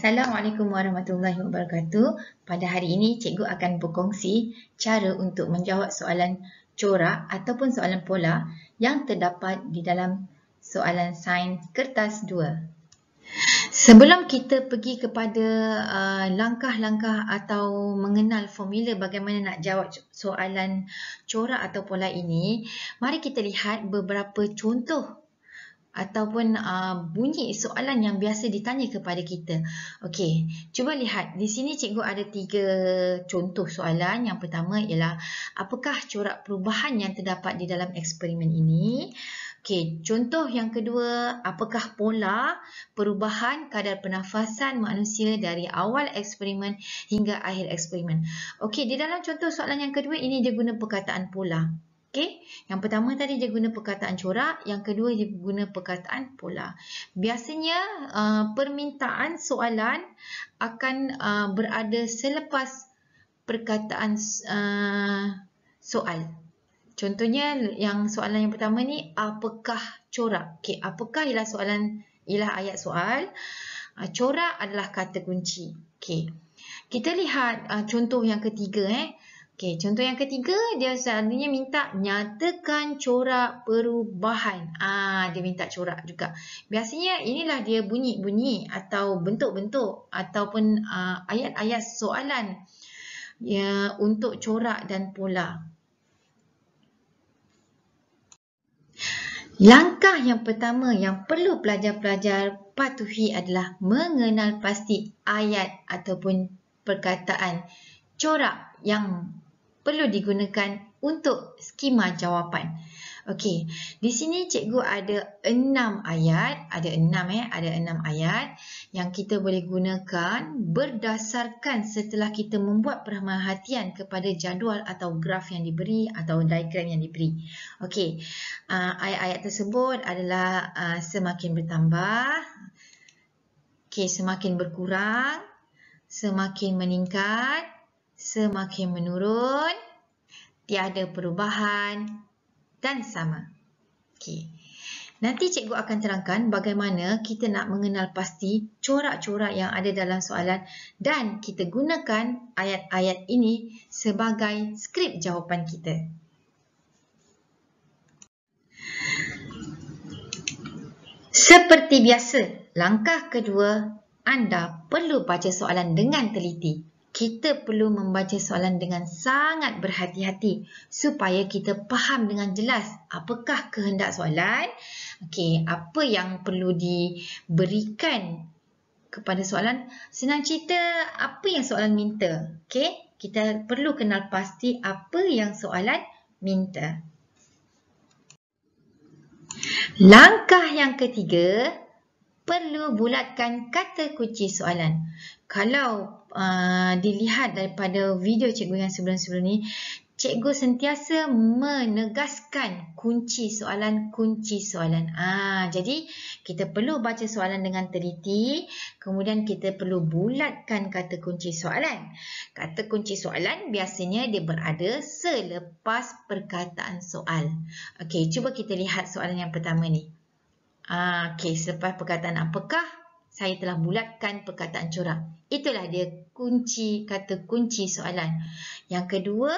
Assalamualaikum warahmatullahi wabarakatuh. Pada hari ini, cikgu akan berkongsi cara untuk menjawab soalan corak ataupun soalan pola yang terdapat di dalam soalan sains kertas 2. Sebelum kita pergi kepada langkah-langkah atau mengenal formula bagaimana nak jawab soalan corak atau pola ini, mari kita lihat beberapa contoh ataupun bunyi soalan yang biasa ditanya kepada kita. Okey, cuba lihat. Di sini cikgu ada 3 contoh soalan. Yang pertama ialah, apakah corak perubahan yang terdapat di dalam eksperimen ini? Okey, contoh yang kedua, apakah pola perubahan kadar pernafasan manusia dari awal eksperimen hingga akhir eksperimen? Okey, di dalam contoh soalan yang kedua ini dia guna perkataan pola. Okey, yang pertama tadi dia guna perkataan corak, yang kedua dia guna perkataan pola. Biasanya permintaan soalan akan berada selepas perkataan soal. Contohnya yang soalan yang pertama ni, apakah corak? Okey, apakah ialah ayat soal. Corak adalah kata kunci. Okey. Kita lihat contoh yang ketiga Okey, contoh yang ketiga dia selalunya minta nyatakan corak perubahan. Dia minta corak juga. Biasanya inilah dia bunyi-bunyi atau bentuk-bentuk ataupun ayat-ayat soalan ya, untuk corak dan pola. Langkah yang pertama yang perlu pelajar-pelajar patuhi adalah mengenal pasti ayat ataupun perkataan corak yang perlu digunakan untuk skema jawapan. Okey, di sini cikgu ada 6 ayat, ada 6 ayat yang kita boleh gunakan berdasarkan setelah kita membuat pemerhatian kepada jadual atau graf yang diberi atau diagram yang diberi. Okey, ayat-ayat tersebut adalah semakin bertambah, semakin berkurang, semakin meningkat, semakin menurun, tiada perubahan dan sama. Okey. Nanti cikgu akan terangkan bagaimana kita nak mengenal pasti corak-corak yang ada dalam soalan dan kita gunakan ayat-ayat ini sebagai skrip jawapan kita. Seperti biasa, langkah kedua, anda perlu baca soalan dengan teliti. Kita perlu membaca soalan dengan sangat berhati-hati supaya kita faham dengan jelas apakah kehendak soalan, apa yang perlu diberikan kepada soalan. Senang cerita, apa yang soalan minta. Kita perlu kenal pasti apa yang soalan minta. Langkah yang ketiga, perlu bulatkan kata kunci soalan. Kalau dilihat daripada video cikgu yang sebelum-sebelum ni, cikgu sentiasa menegaskan kunci soalan. Jadi kita perlu baca soalan dengan teliti, kemudian kita perlu bulatkan kata kunci soalan. Kata kunci soalan biasanya dia berada selepas perkataan soal. Okey, cuba kita lihat soalan yang pertama ni. Selepas perkataan apakah, saya telah bulatkan perkataan corak. Itulah dia kata kunci soalan. Yang kedua,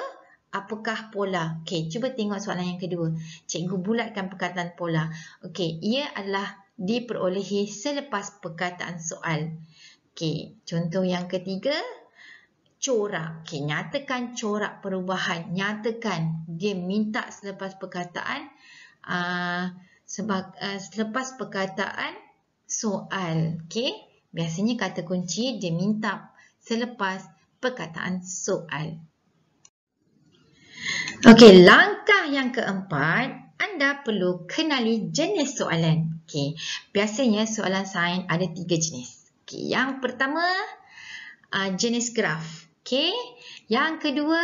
apakah pola? Cuba tengok soalan yang kedua. Cikgu bulatkan perkataan pola. Ia adalah diperolehi selepas perkataan soal. Contoh yang ketiga, corak. Nyatakan corak perubahan. Nyatakan. Dia minta selepas perkataan selepas perkataan soal. Biasanya kata kunci dia minta selepas perkataan soal. Langkah yang keempat, anda perlu kenali jenis soalan. Biasanya soalan sains ada 3 jenis. Yang pertama, jenis graf. Yang kedua,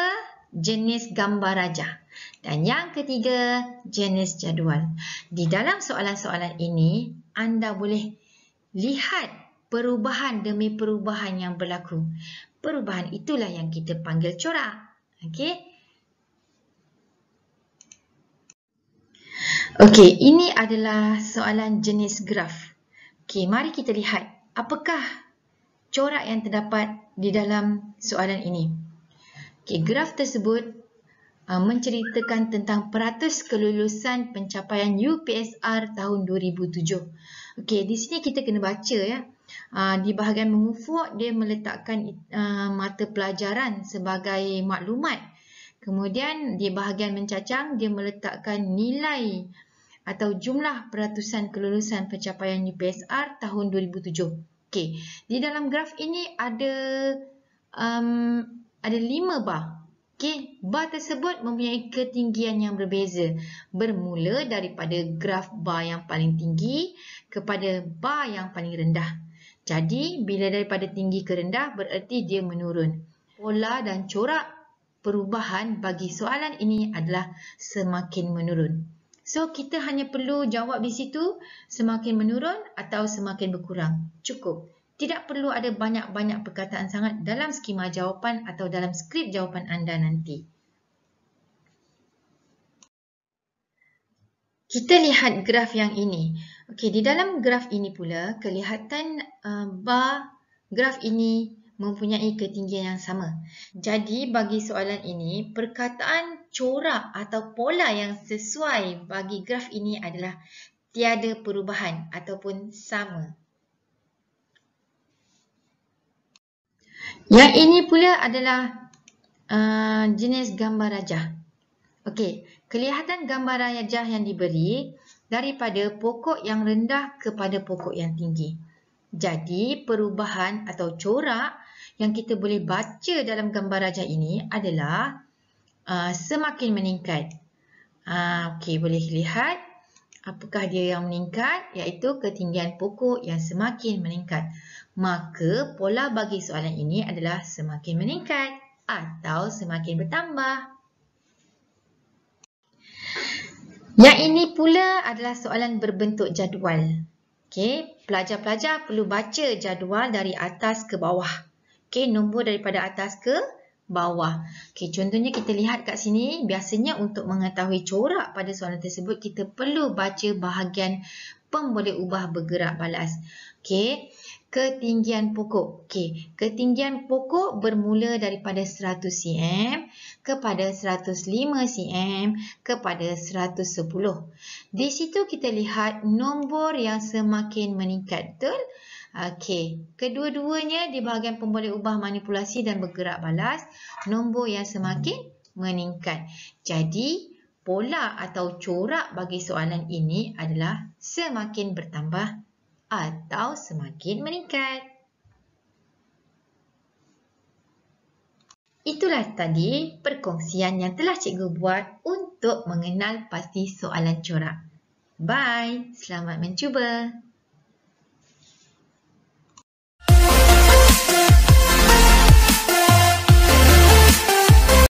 jenis gambar rajah. Dan yang ketiga, jenis jadual. Di dalam soalan-soalan ini, anda boleh lihat perubahan demi perubahan yang berlaku. Perubahan itulah yang kita panggil corak. Ini adalah soalan jenis graf. Mari kita lihat apakah corak yang terdapat di dalam soalan ini. Okey, graf tersebut menceritakan tentang peratus kelulusan pencapaian UPSR tahun 2007. Okey, di sini kita kena baca ya. Di bahagian mengufuk dia meletakkan mata pelajaran sebagai maklumat. Kemudian di bahagian mencacang dia meletakkan nilai atau jumlah peratusan kelulusan pencapaian UPSR tahun 2007. Okey, di dalam graf ini ada 5 bar. Okey, bar tersebut mempunyai ketinggian yang berbeza, bermula daripada graf bar yang paling tinggi kepada bar yang paling rendah. Jadi, bila daripada tinggi ke rendah bererti dia menurun. Pola dan corak perubahan bagi soalan ini adalah semakin menurun. So, kita hanya perlu jawab di situ semakin menurun atau semakin berkurang. Cukup. Tidak perlu ada banyak-banyak perkataan sangat dalam skema jawapan atau dalam skrip jawapan anda nanti. Kita lihat graf yang ini. Okey, di dalam graf ini pula, kelihatan bar graf ini mempunyai ketinggian yang sama. Jadi, bagi soalan ini, perkataan corak atau pola yang sesuai bagi graf ini adalah tiada perubahan ataupun sama. Yang ini pula adalah jenis gambar rajah. Okey, kelihatan gambar rajah yang diberi daripada pokok yang rendah kepada pokok yang tinggi. Jadi, perubahan atau corak yang kita boleh baca dalam gambar rajah ini adalah semakin meningkat. Okey, boleh lihat apakah dia yang meningkat, iaitu ketinggian pokok yang semakin meningkat. Maka pola bagi soalan ini adalah semakin meningkat atau semakin bertambah. Yang ini pula adalah soalan berbentuk jadual. Okey, pelajar-pelajar perlu baca jadual dari atas ke bawah. Okey, nombor daripada atas ke bawah. Okey, contohnya kita lihat kat sini, biasanya untuk mengetahui corak pada soalan tersebut, kita perlu baca bahagian pemboleh ubah bergerak balas. Okey, ketinggian pokok. Okey, ketinggian pokok bermula daripada 100 cm kepada 105 cm kepada 110. Di situ kita lihat nombor yang semakin meningkat, betul? Okey, kedua-duanya di bahagian pemboleh ubah manipulasi dan bergerak balas, nombor yang semakin meningkat. Jadi, pola atau corak bagi soalan ini adalah semakin bertambah atau semakin meningkat. Itulah tadi perkongsian yang telah cikgu buat untuk mengenal pasti soalan corak. Bye, selamat mencuba.